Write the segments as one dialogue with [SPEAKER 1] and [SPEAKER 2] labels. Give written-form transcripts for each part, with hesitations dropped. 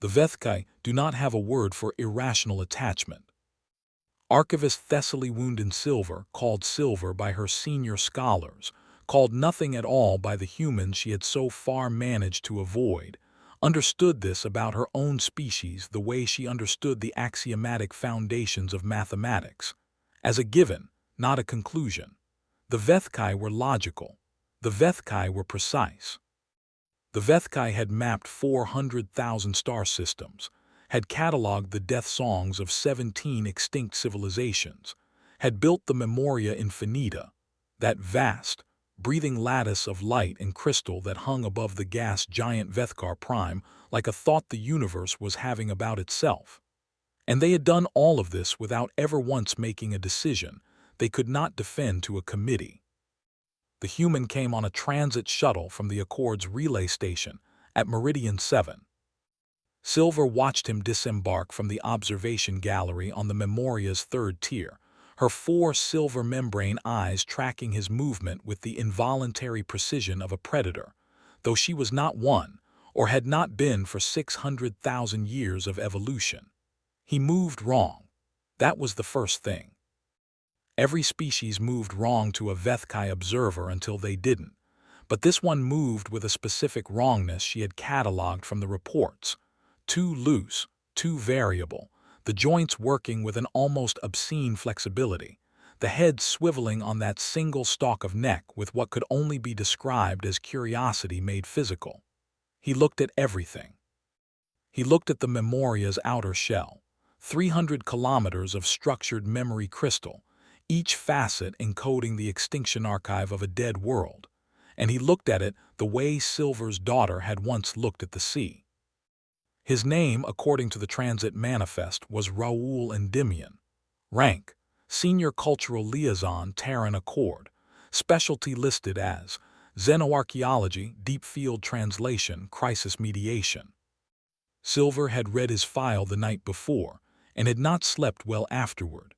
[SPEAKER 1] The Vethkai do not have a word for irrational attachment. Archivist Thessaly Wounded Silver, called Silver by her senior scholars, called nothing at all by the humans she had so far managed to avoid, understood this about her own species the way she understood the axiomatic foundations of mathematics, as a given, not a conclusion. The Vethkai were logical. The Vethkai were precise. The Vethkai had mapped 400,000 star systems, had cataloged the death songs of 17 extinct civilizations, had built the Memoria Infinita, that vast, breathing lattice of light and crystal that hung above the gas giant Vethkar Prime like a thought the universe was having about itself. And they had done all of this without ever once making a decision they could not defend to a committee. The human came on a transit shuttle from the Accord's relay station at Meridian 7. Silver watched him disembark from the observation gallery on the Memoria's third tier, her 4 silver membrane eyes tracking his movement with the involuntary precision of a predator, though she was not one, or had not been for 600,000 years of evolution. He moved wrong. That was the first thing. Every species moved wrong to a Vethkai observer until they didn't, but this one moved with a specific wrongness she had cataloged from the reports. Too loose, too variable, the joints working with an almost obscene flexibility, the head swiveling on that single stalk of neck with what could only be described as curiosity made physical. He looked at everything. He looked at the Memoria's outer shell, 300 kilometers of structured memory crystal, each facet encoding the extinction archive of a dead world, and he looked at it the way Silver's daughter had once looked at the sea. His name, according to the Transit Manifest, was Raoul Endymion. Rank, Senior Cultural Liaison, Terran Accord. Specialty listed as Xenoarchaeology, Deep Field Translation, Crisis Mediation. Silver had read his file the night before and had not slept well afterward.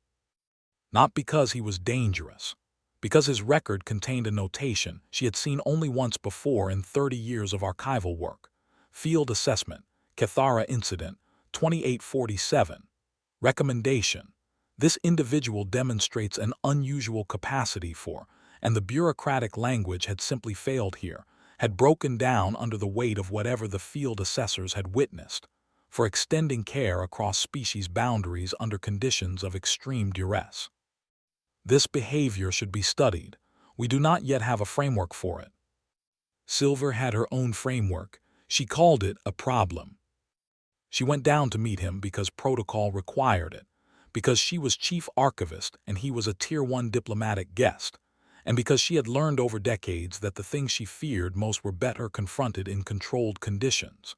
[SPEAKER 1] Not because he was dangerous, because his record contained a notation she had seen only once before in 30 years of archival work. Field Assessment, Cathara Incident, 2847. Recommendation. This individual demonstrates an unusual capacity for, and the bureaucratic language had simply failed here, had broken down under the weight of whatever the field assessors had witnessed, for extending care across species boundaries under conditions of extreme duress. This behavior should be studied. We do not yet have a framework for it. Silver had her own framework. She called it a problem. She went down to meet him because protocol required it, because she was chief archivist and he was a Tier 1 diplomatic guest, and because she had learned over decades that the things she feared most were better confronted in controlled conditions.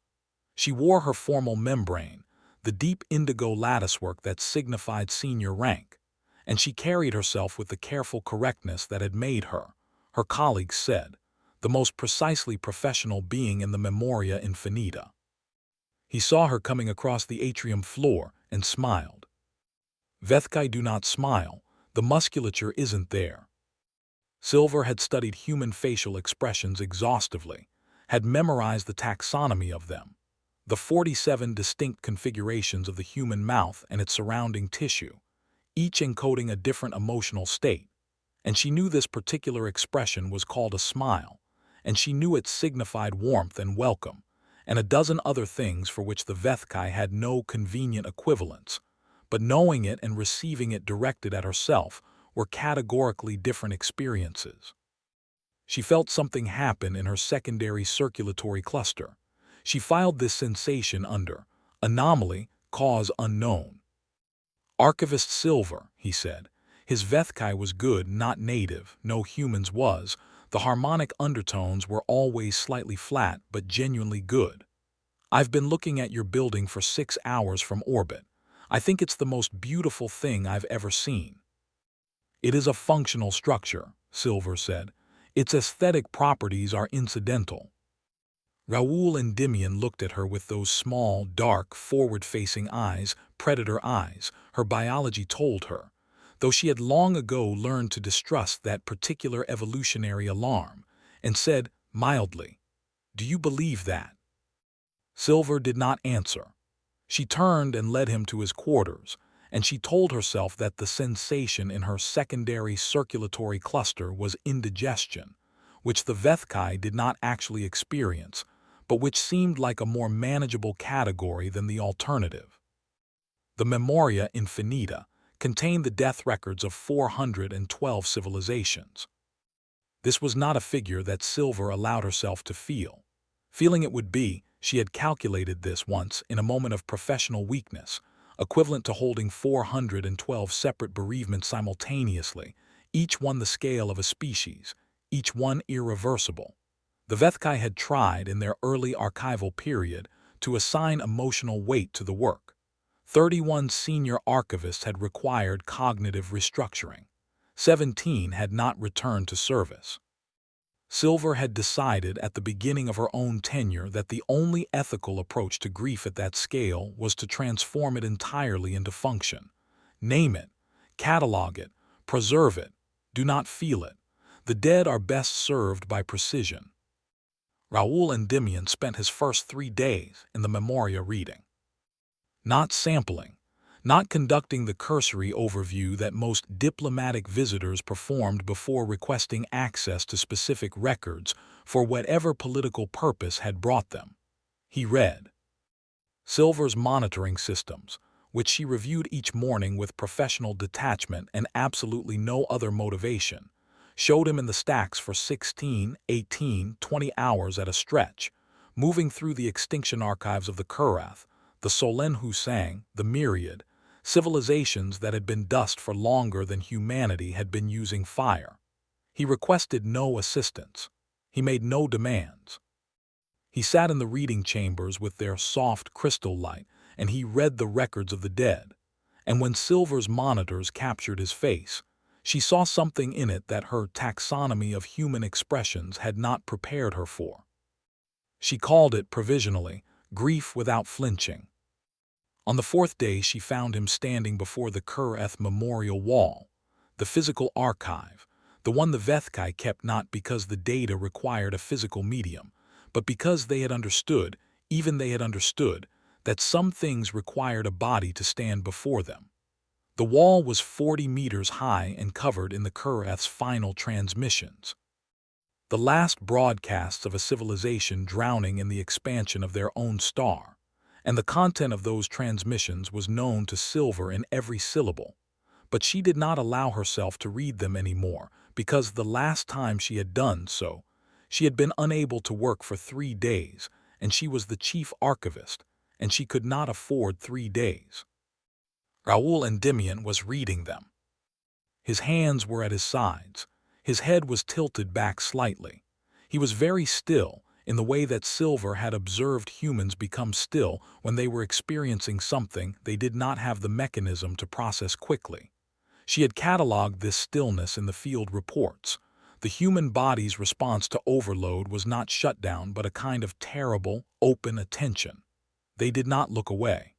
[SPEAKER 1] She wore her formal membrane, the deep indigo latticework that signified senior rank, and she carried herself with the careful correctness that had made her, her colleagues said, the most precisely professional being in the Memoria Infinita. He saw her coming across the atrium floor and smiled. Vethkai do not smile, the musculature isn't there. Silver had studied human facial expressions exhaustively, had memorized the taxonomy of them, the 47 distinct configurations of the human mouth and its surrounding tissue, each encoding a different emotional state, and she knew this particular expression was called a smile, and she knew it signified warmth and welcome, and a dozen other things for which the Vethkai had no convenient equivalents, but knowing it and receiving it directed at herself were categorically different experiences. She felt something happen in her secondary circulatory cluster. She filed this sensation under anomaly, cause unknown. Archivist Silver, he said. His Vethkai was good, not native, no humans was. The harmonic undertones were always slightly flat, but genuinely good. I've been looking at your building for 6 hours from orbit. I think it's the most beautiful thing I've ever seen. It is a functional structure, Silver said. Its aesthetic properties are incidental. Raoul Endymion looked at her with those small, dark, forward-facing eyes, predator eyes, her biology told her, though she had long ago learned to distrust that particular evolutionary alarm, and said, mildly, "Do you believe that?" Silver did not answer. She turned and led him to his quarters, and she told herself that the sensation in her secondary circulatory cluster was indigestion, which the Vethkai did not actually experience, but which seemed like a more manageable category than the alternative. The Memoria Infinita contained the death records of 412 civilizations. This was not a figure that Silver allowed herself to feel. Feeling it would be, she had calculated this once in a moment of professional weakness, equivalent to holding 412 separate bereavements simultaneously, each one the scale of a species, each one irreversible. The Vethkai had tried, in their early archival period, to assign emotional weight to the work. 31 senior archivists had required cognitive restructuring. 17 had not returned to service. Silver had decided at the beginning of her own tenure that the only ethical approach to grief at that scale was to transform it entirely into function. Name it, catalog it, preserve it, do not feel it. The dead are best served by precision. Raoul Endymion spent his first 3 days in the Memoria reading. Not sampling, not conducting the cursory overview that most diplomatic visitors performed before requesting access to specific records for whatever political purpose had brought them. He read. Silver's monitoring systems, which she reviewed each morning with professional detachment and absolutely no other motivation, showed him in the stacks for 16, 18, 20 hours at a stretch, moving through the extinction archives of the Kurath, the Solen Husang, the Myriad, civilizations that had been dust for longer than humanity had been using fire. He requested no assistance. He made no demands. He sat in the reading chambers with their soft crystal light, and he read the records of the dead. And when Silver's monitors captured his face, she saw something in it that her taxonomy of human expressions had not prepared her for. She called it, provisionally, grief without flinching. On the 4th day she found him standing before the Kureth Memorial Wall, the physical archive, the one the Vethkai kept not because the data required a physical medium, but because they had understood, even they had understood, that some things required a body to stand before them. The wall was 40 meters high and covered in the Kureth's final transmissions. The last broadcasts of a civilization drowning in the expansion of their own star, and the content of those transmissions was known to Silver in every syllable. But she did not allow herself to read them anymore, because the last time she had done so, she had been unable to work for 3 days, and she was the chief archivist, and she could not afford 3 days. Raoul Endymion was reading them. His hands were at his sides. His head was tilted back slightly. He was very still, in the way that Silver had observed humans become still when they were experiencing something they did not have the mechanism to process quickly. She had catalogued this stillness in the field reports. The human body's response to overload was not shutdown but a kind of terrible, open attention. They did not look away.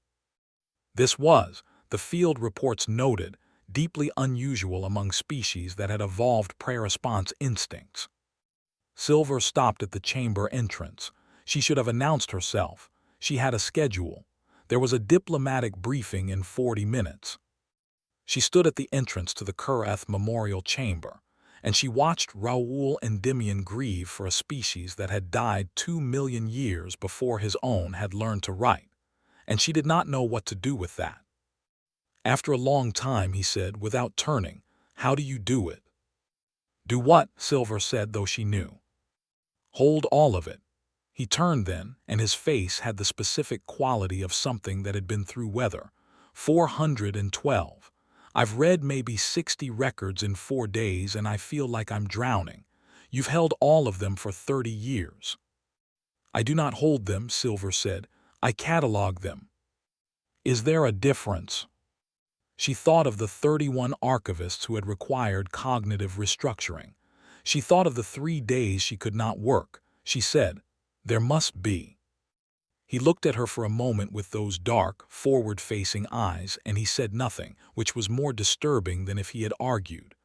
[SPEAKER 1] This was, the field reports noted, deeply unusual among species that had evolved prey-response instincts. Silver stopped at the chamber entrance. She should have announced herself. She had a schedule. There was a diplomatic briefing in 40 minutes. She stood at the entrance to the Kureth Memorial Chamber, and she watched Raoul Endymion grieve for a species that had died 2 million years before his own had learned to write, and she did not know what to do with that. After a long time, he said, without turning, "How do you do it?" "Do what?" Silver said, though she knew. "Hold all of it." He turned then, and his face had the specific quality of something that had been through weather. 412. I've read maybe 60 records in 4 days, and I feel like I'm drowning. You've held all of them for 30 years. I do not hold them, Silver said. I catalog them. Is there a difference? She thought of the 31 archivists who had required cognitive restructuring. She thought of the 3 days she could not work. She said, "There must be." He looked at her for a moment with those dark, forward-facing eyes, and he said nothing, which was more disturbing than if he had argued.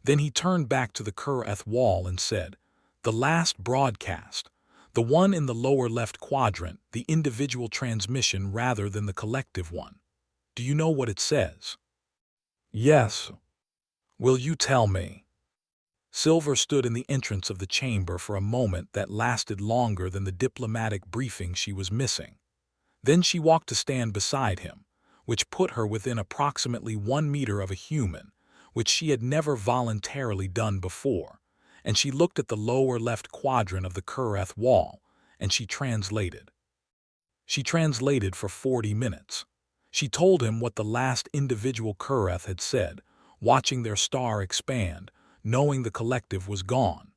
[SPEAKER 1] Then he turned back to the Kureth wall and said, "The last broadcast, The one in the lower left quadrant, the individual transmission rather than the collective one. Do you know what it says? Yes. Will you tell me? Silver stood in the entrance of the chamber for a moment that lasted longer than the diplomatic briefing she was missing. Then she walked to stand beside him, which put her within approximately 1 meter of a human, which she had never voluntarily done before, and she looked at the lower left quadrant of the Kureth wall, and she translated. She translated for 40 minutes. She told him what the last individual Kureth had said, watching their star expand, knowing the collective was gone.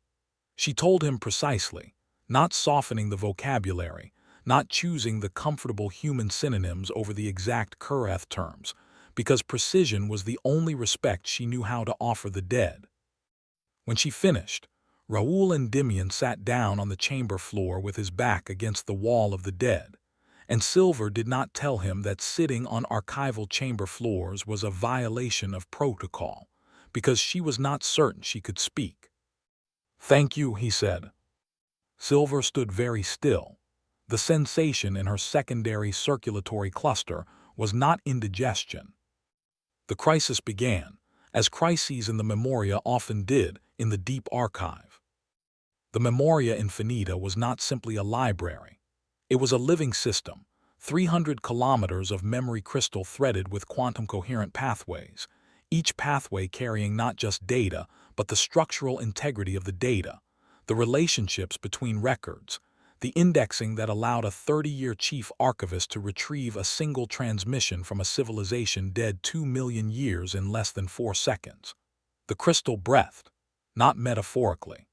[SPEAKER 1] She told him precisely, not softening the vocabulary, not choosing the comfortable human synonyms over the exact Kureth terms, because precision was the only respect she knew how to offer the dead. When she finished, Raoul Endymion sat down on the chamber floor with his back against the wall of the dead, and Silver did not tell him that sitting on archival chamber floors was a violation of protocol, because she was not certain she could speak. "Thank you," he said. Silver stood very still. The sensation in her secondary circulatory cluster was not indigestion. The crisis began, as crises in the Memoria often did, in the deep archive. The Memoria Infinita was not simply a library. It was a living system, 300 kilometers of memory crystal threaded with quantum-coherent pathways, each pathway carrying not just data, but the structural integrity of the data, the relationships between records, the indexing that allowed a 30-year chief archivist to retrieve a single transmission from a civilization dead 2 million years in less than 4 seconds. The crystal breathed, not metaphorically.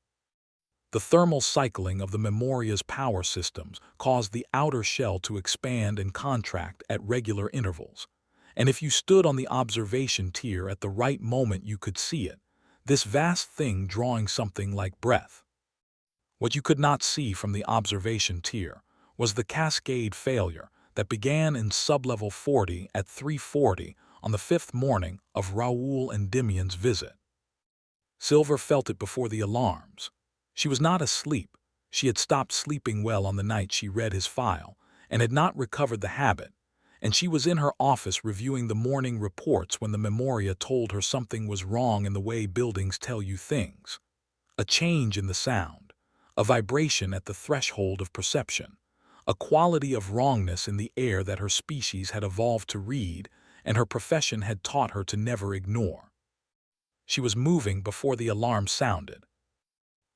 [SPEAKER 1] The thermal cycling of the Memoria's power systems caused the outer shell to expand and contract at regular intervals, and if you stood on the observation tier at the right moment you could see it, this vast thing drawing something like breath. What you could not see from the observation tier was the cascade failure that began in sublevel 40 at 3:40 on the 5th morning of Raoul Endymion's visit. Silver felt it before the alarms. She was not asleep. She had stopped sleeping well on the night she read his file and had not recovered the habit, and she was in her office reviewing the morning reports when the Memoria told her something was wrong in the way buildings tell you things. A change in the sound, a vibration at the threshold of perception, a quality of wrongness in the air that her species had evolved to read and her profession had taught her to never ignore. She was moving before the alarm sounded.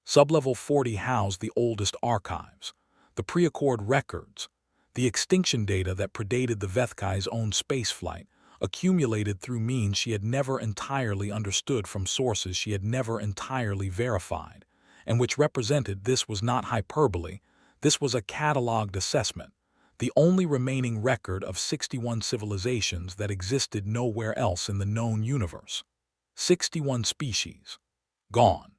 [SPEAKER 1] Sublevel 40 housed the oldest archives, the pre-accord records, the extinction data that predated the Vethkai's own spaceflight, accumulated through means she had never entirely understood from sources she had never entirely verified, and which represented this was not hyperbole, this was a catalogued assessment, the only remaining record of 61 civilizations that existed nowhere else in the known universe. 61 species. Gone.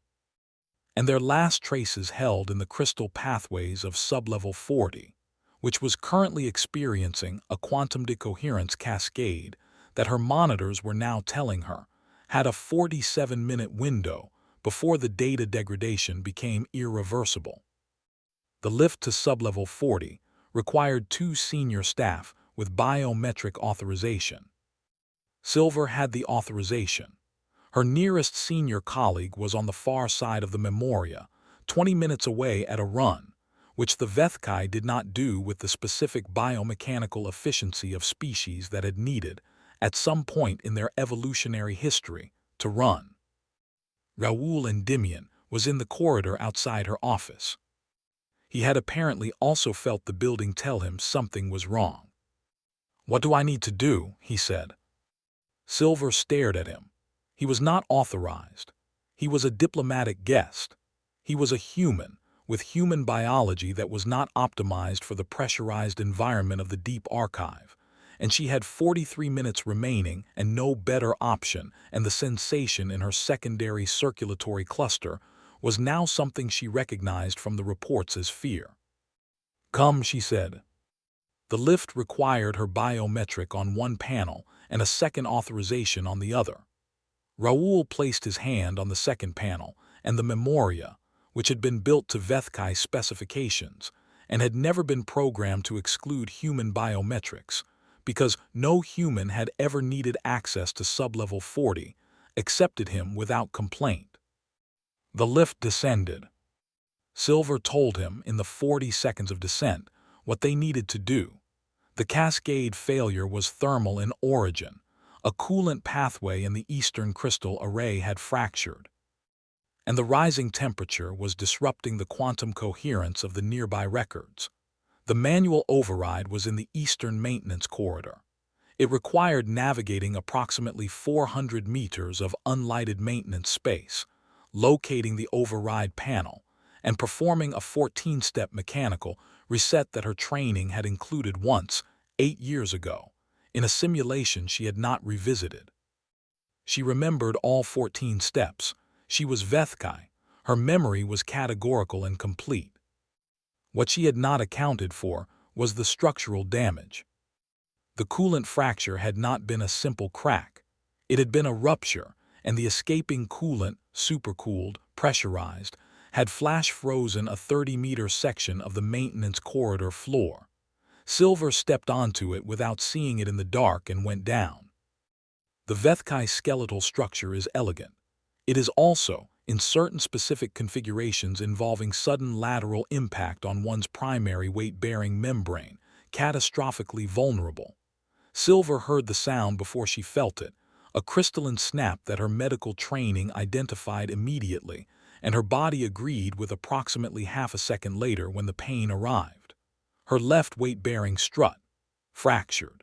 [SPEAKER 1] And their last traces held in the crystal pathways of sublevel 40, which was currently experiencing a quantum decoherence cascade that her monitors were now telling her had a 47-minute window before the data degradation became irreversible. The lift to sublevel 40 required 2 senior staff with biometric authorization. Silver had the authorization. Her nearest senior colleague was on the far side of the Memoria, 20 minutes away at a run, which the Vethkai did not do with the specific biomechanical efficiency of species that had needed, at some point in their evolutionary history, to run. Raoul Endymion was in the corridor outside her office. He had apparently also felt the building tell him something was wrong. "What do I need to do?" he said. Silver stared at him. He was not authorized. He was a diplomatic guest. He was a human, with human biology that was not optimized for the pressurized environment of the deep archive, and she had 43 minutes remaining and no better option, and the sensation in her secondary circulatory cluster was now something she recognized from the reports as fear. "Come," she said. The lift required her biometric on one panel and a second authorization on the other. Raoul placed his hand on the second panel, and the Memoria, which had been built to Vethkai specifications and had never been programmed to exclude human biometrics, because no human had ever needed access to sublevel 40, accepted him without complaint. The lift descended. Silver told him in the 40 seconds of descent what they needed to do. The cascade failure was thermal in origin. A coolant pathway in the eastern crystal array had fractured, and the rising temperature was disrupting the quantum coherence of the nearby records. The manual override was in the eastern maintenance corridor. It required navigating approximately 400 meters of unlighted maintenance space, locating the override panel, and performing a 14-step mechanical reset that her training had included once, 8 years ago, in a simulation she had not revisited. She remembered all 14 steps. She was Vethkai. Her memory was categorical and complete. What she had not accounted for was the structural damage. The coolant fracture had not been a simple crack. It had been a rupture, and the escaping coolant, supercooled, pressurized, had flash-frozen a 30-meter section of the maintenance corridor floor. Silver stepped onto it without seeing it in the dark and went down. The Vethkai skeletal structure is elegant. It is also, in certain specific configurations involving sudden lateral impact on one's primary weight-bearing membrane, catastrophically vulnerable. Silver heard the sound before she felt it, a crystalline snap that her medical training identified immediately, and her body agreed with approximately half a second later when the pain arrived. Her left weight-bearing strut fractured.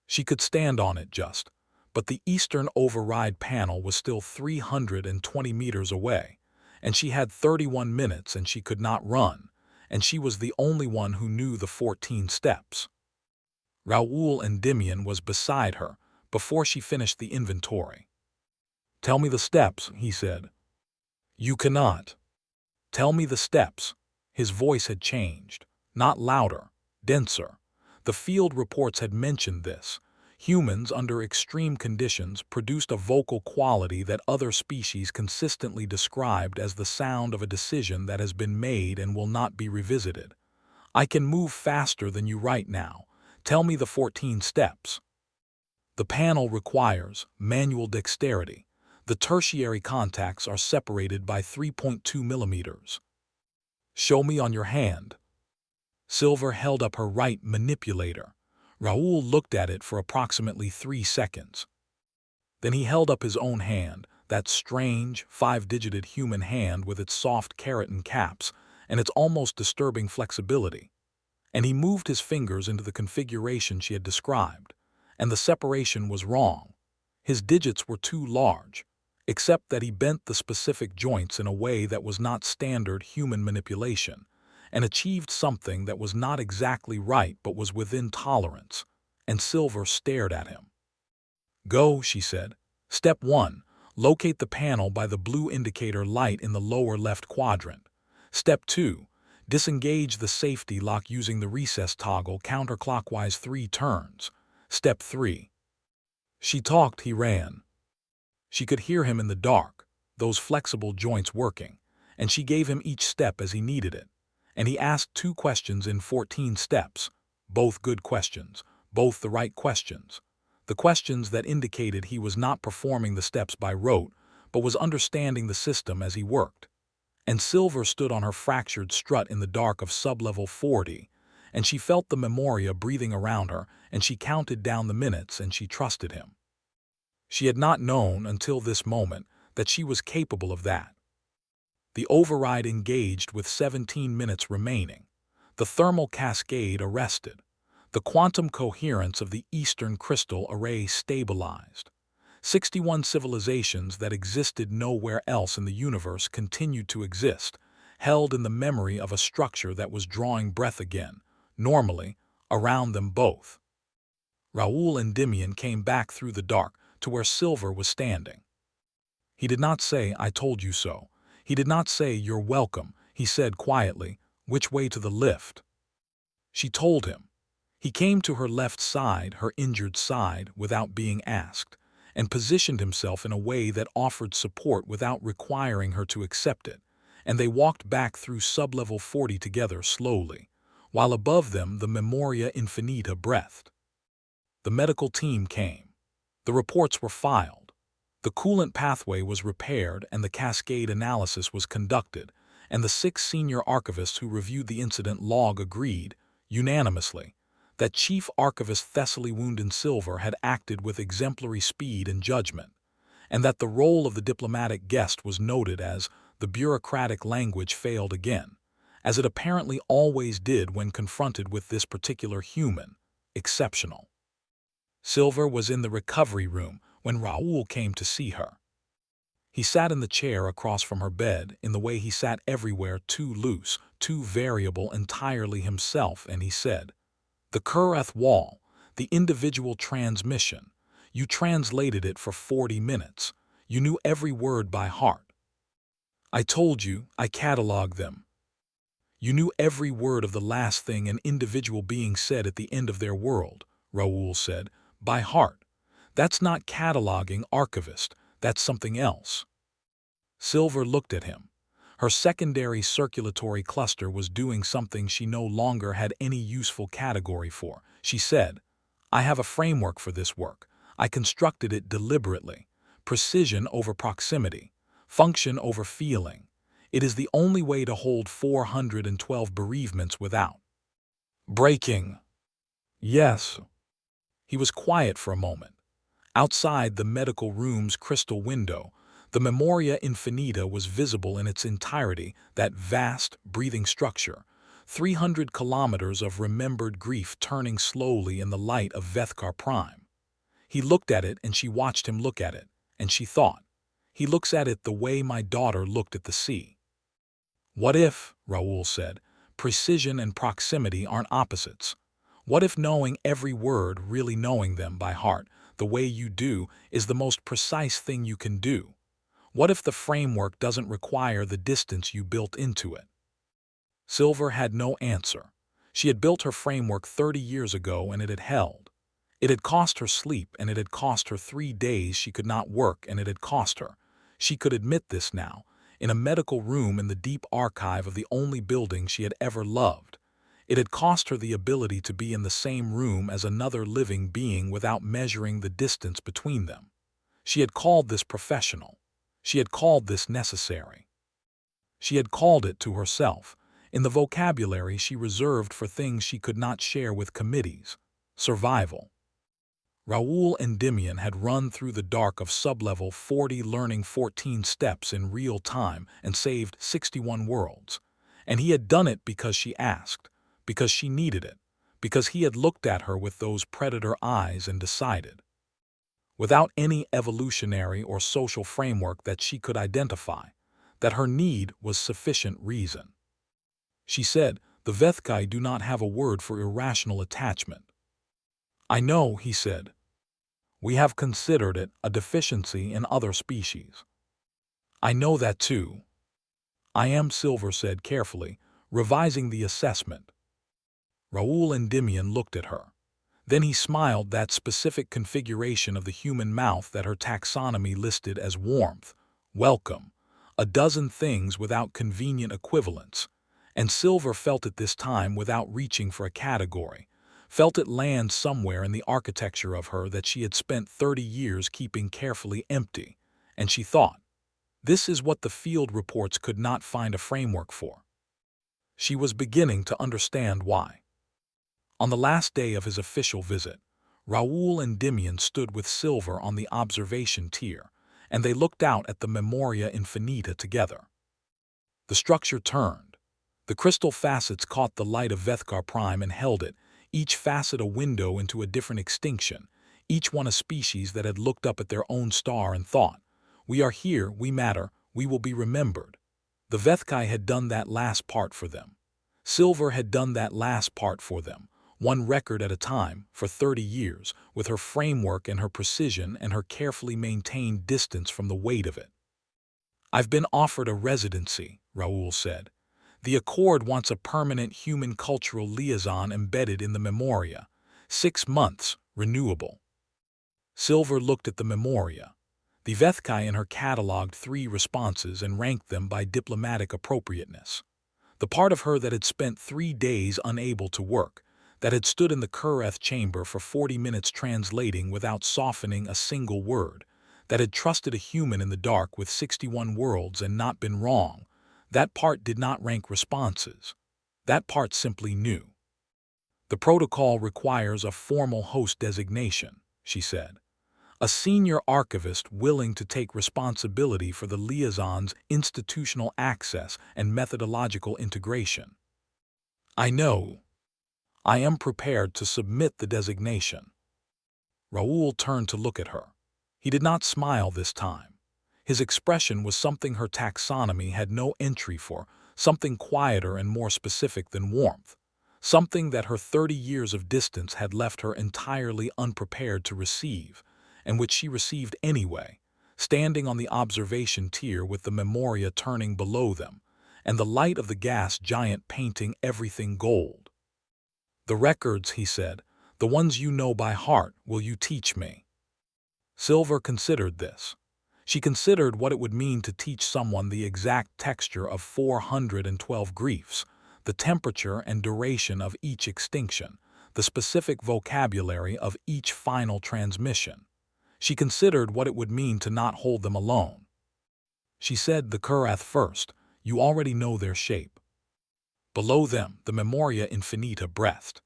[SPEAKER 1] She could stand on it just, but the eastern override panel was still 320 meters away, and she had 31 minutes and she could not run, and she was the only one who knew the 14 steps. Raoul Endymion was beside her before she finished the inventory. "Tell me the steps," he said. "You cannot." "Tell me the steps." His voice had changed, not louder, denser. The field reports had mentioned this. Humans, under extreme conditions, produced a vocal quality that other species consistently described as the sound of a decision that has been made and will not be revisited. "I can move faster than you right now. Tell me the 14 steps." The panel requires manual dexterity. The tertiary contacts are separated by 3.2 millimeters. "Show me on your hand." Silver held up her right manipulator. Raoul looked at it for approximately 3 seconds. Then he held up his own hand, that strange, 5-digited human hand with its soft keratin caps and its almost disturbing flexibility. And he moved his fingers into the configuration she had described, and the separation was wrong. His digits were too large, except that he bent the specific joints in a way that was not standard human manipulation, and achieved something that was not exactly right but was within tolerance, and Silver stared at him. "Go," she said. "Step 1. Locate the panel by the blue indicator light in the lower left quadrant. Step 2. Disengage the safety lock using the recess toggle counterclockwise 3 turns. Step 3. She talked, he ran. She could hear him in the dark, those flexible joints working, and she gave him each step as he needed it. And he asked 2 questions in 14 steps, both good questions, both the right questions. The questions that indicated he was not performing the steps by rote, but was understanding the system as he worked. And Silver stood on her fractured strut in the dark of sublevel 40, and she felt the memoria breathing around her, and she counted down the minutes, and she trusted him. She had not known until this moment that she was capable of that. The override engaged with 17 minutes remaining. The thermal cascade arrested. The quantum coherence of the eastern crystal array stabilized. 61 civilizations that existed nowhere else in the universe continued to exist, held in the memory of a structure that was drawing breath again, normally, around them both. Raoul Endymion came back through the dark to where Silver was standing. He did not say, "I told you so." He did not say, "You're welcome." He said quietly, "Which way to the lift?" She told him. He came to her left side, her injured side, without being asked, and positioned himself in a way that offered support without requiring her to accept it, and they walked back through sublevel 40 together slowly, while above them the Memoria Infinita breathed. The medical team came. The reports were filed. The coolant pathway was repaired and the cascade analysis was conducted, and the 6 senior archivists who reviewed the incident log agreed, unanimously, that Chief Archivist Thessaly Woundin Silver had acted with exemplary speed and judgment, and that the role of the diplomatic guest was noted as the bureaucratic language failed again, as it apparently always did when confronted with this particular human, exceptional. Silver was in the recovery room when Raoul came to see her. He sat in the chair across from her bed in the way he sat everywhere, too loose, too variable, entirely himself, and he said, "The Kureth Wall, the individual transmission, you translated it for 40 minutes. You knew every word by heart. I told you, I cataloged them. You knew every word of the last thing an individual being said at the end of their world," Raoul said, "by heart. That's not cataloging, archivist, that's something else." Silver looked at him. Her secondary circulatory cluster was doing something she no longer had any useful category for. She said, "I have a framework for this work. I constructed it deliberately. Precision over proximity. Function over feeling. It is the only way to hold 412 bereavements without breaking." "Yes." He was quiet for a moment. Outside the medical room's crystal window, the Memoria Infinita was visible in its entirety, that vast, breathing structure, 300 kilometers of remembered grief turning slowly in the light of Vethkar Prime. He looked at it and she watched him look at it, and she thought, he looks at it the way my daughter looked at the sea. "What if," Raoul said, "precision and proximity aren't opposites? What if knowing every word, really knowing them by heart, the way you do, is the most precise thing you can do? What if the framework doesn't require the distance you built into it?" Silver had no answer. She had built her framework 30 years ago and it had held. It had cost her sleep and it had cost her 3 days she could not work and it had cost her. She could admit this now, in a medical room in the deep archive of the only building she had ever loved. It had cost her the ability to be in the same room as another living being without measuring the distance between them. She had called this professional. She had called this necessary. She had called it to herself, in the vocabulary she reserved for things she could not share with committees, survival. Raoul Endymion had run through the dark of sublevel 40 learning 14 steps in real time and saved 61 worlds. And he had done it because she asked, because she needed it, because he had looked at her with those predator eyes and decided. Without any evolutionary or social framework that she could identify, that her need was sufficient reason. She said, "The Vethkai do not have a word for irrational attachment." "I know," he said. "We have considered it a deficiency in other species." "I know that too." "I am," Silver said carefully, revising the assessment. Raoul Endymion looked at her. Then he smiled, that specific configuration of the human mouth that her taxonomy listed as warmth, welcome, a dozen things without convenient equivalents. And Silver felt it this time without reaching for a category, felt it land somewhere in the architecture of her that she had spent 30 years keeping carefully empty. And she thought, this is what the field reports could not find a framework for. She was beginning to understand why. On the last day of his official visit, Raoul Endymion stood with Silver on the observation tier, and they looked out at the Memoria Infinita together. The structure turned. The crystal facets caught the light of Vethkar Prime and held it, each facet a window into a different extinction, each one a species that had looked up at their own star and thought, "We are here, we matter, we will be remembered." The Vethkai had done that last part for them. Silver had done that last part for them, one record at a time, for 30 years, with her framework and her precision and her carefully maintained distance from the weight of it. "I've been offered a residency," Raoul said. "The Accord wants a permanent human cultural liaison embedded in the Memoria. 6 months, renewable." Silver looked at the Memoria. The Vethkai in her cataloged 3 responses and ranked them by diplomatic appropriateness. The part of her that had spent 3 days unable to work, that had stood in the Kureth chamber for 40 minutes translating without softening a single word, that had trusted a human in the dark with 61 worlds and not been wrong, that part did not rank responses. That part simply knew. The protocol requires a formal host designation, she said. A senior archivist willing to take responsibility for the liaison's institutional access and methodological integration. I know. I am prepared to submit the designation. Raoul turned to look at her. He did not smile this time. His expression was something her taxonomy had no entry for, something quieter and more specific than warmth, something that her 30 years of distance had left her entirely unprepared to receive, and which she received anyway, standing on the observation tier with the Memoria turning below them, and the light of the gas giant painting everything gold. The records, he said, the ones you know by heart, will you teach me? Silver considered this. She considered what it would mean to teach someone the exact texture of 412 griefs, the temperature and duration of each extinction, the specific vocabulary of each final transmission. She considered what it would mean to not hold them alone. She said the Kurath first, you already know their shape. Below them, the Memoria Infinita breathed.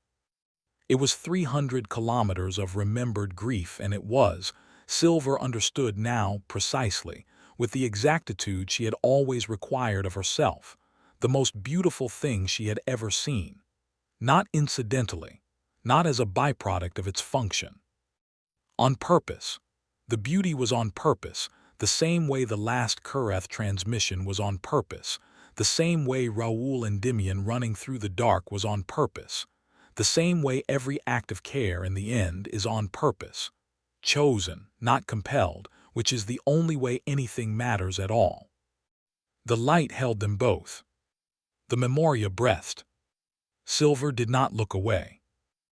[SPEAKER 1] It was 300 kilometers of remembered grief, and it was, Silver understood now precisely, with the exactitude she had always required of herself, the most beautiful thing she had ever seen. Not incidentally, not as a byproduct of its function. On purpose. The beauty was on purpose, the same way the last Kureth transmission was on purpose, the same way Raoul Endymion running through the dark was on purpose, the same way every act of care in the end is on purpose. Chosen, not compelled, which is the only way anything matters at all. The light held them both. The Memoria breathed. Silver did not look away.